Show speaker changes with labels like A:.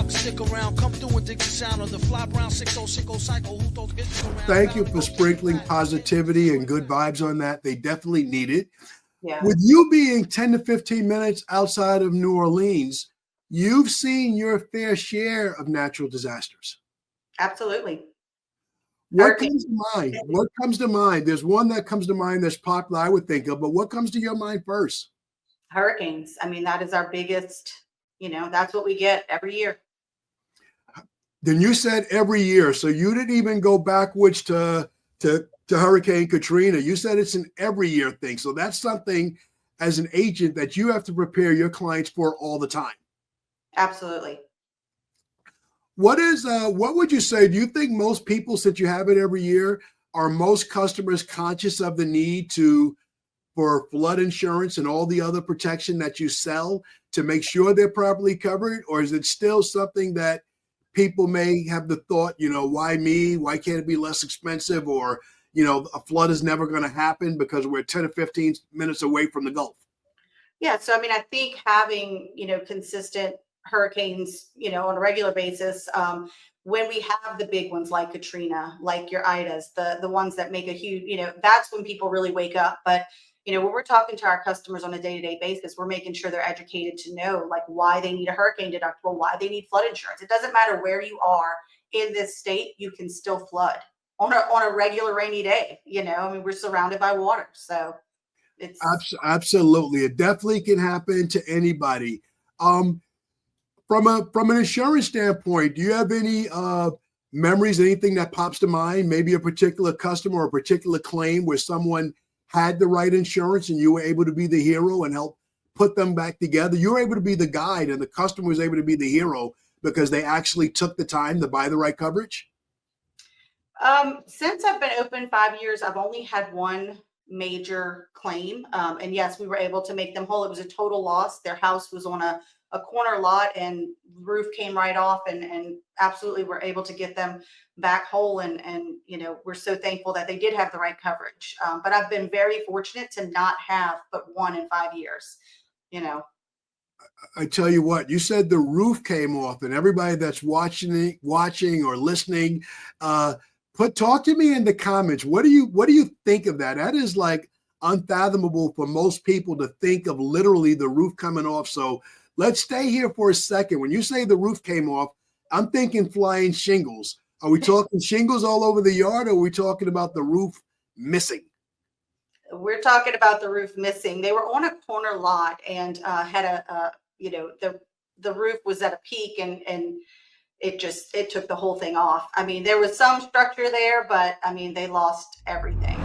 A: out, stick around, come through and dig the sound of the fly brown 6060 cycle. Who throws hits around?
B: Thank you for sprinkling positivity and good vibes on that. They definitely need it.
C: Yeah.
B: With you being 10 to 15 minutes outside of New Orleans, you've seen your fair share of natural disasters.
C: Absolutely.
B: What comes to mind? What comes to mind? There's one that comes to mind that's popular, I would think of, but what comes to your mind first?
C: Hurricanes. I mean, that is our biggest, that's what we get every year.
B: Then you said every year, so you didn't even go backwards to Hurricane Katrina. You said it's an every year thing. So that's something as an agent that you have to prepare your clients for all the time.
C: Absolutely.
B: What would you say? Do you think most people, since you have it every year, are most customers conscious of the need for flood insurance and all the other protection that you sell to make sure they're properly covered? Or is it still something that people may have the thought, why me? Why can't it be less expensive? Or, a flood is never going to happen because we're 10 or 15 minutes away from the Gulf.
C: Yeah. So, I mean, I think having, consistent hurricanes, on a regular basis, when we have the big ones like Katrina, like your Idas, the ones that make a huge, that's when people really wake up. But, when we're talking to our customers on a day-to-day basis, we're making sure they're educated to know like why they need a hurricane deductible, why they need flood insurance. It doesn't matter where you are in this state, you can still flood on a regular rainy day. I mean, we're surrounded by water. So it's
B: absolutely, it definitely can happen to anybody. From an insurance standpoint, do you have any memories, anything that pops to mind, maybe a particular customer or a particular claim where someone had the right insurance and you were able to be the hero and help put them back together? You were able to be the guide and the customer was able to be the hero because they actually took the time to buy the right coverage?
C: Since I've been open 5 years, I've only had one major claim. And yes, we were able to make them whole. It was a total loss. Their house was on a corner lot and roof came right off and absolutely were able to get them back whole. And we're so thankful that they did have the right coverage. But I've been very fortunate to not have but one in 5 years,
B: I tell you what, you said the roof came off, and everybody that's watching or listening, talk to me in the comments. What do you think of that? That is like unfathomable for most people to think of, literally the roof coming off. So let's stay here for a second. When you say the roof came off, I'm thinking flying shingles. Are we talking shingles all over the yard, or are we talking about the roof missing?
C: We're talking about the roof missing. They were on a corner lot and had the roof was at a peak and it took the whole thing off. I mean, there was some structure there, but I mean, they lost everything.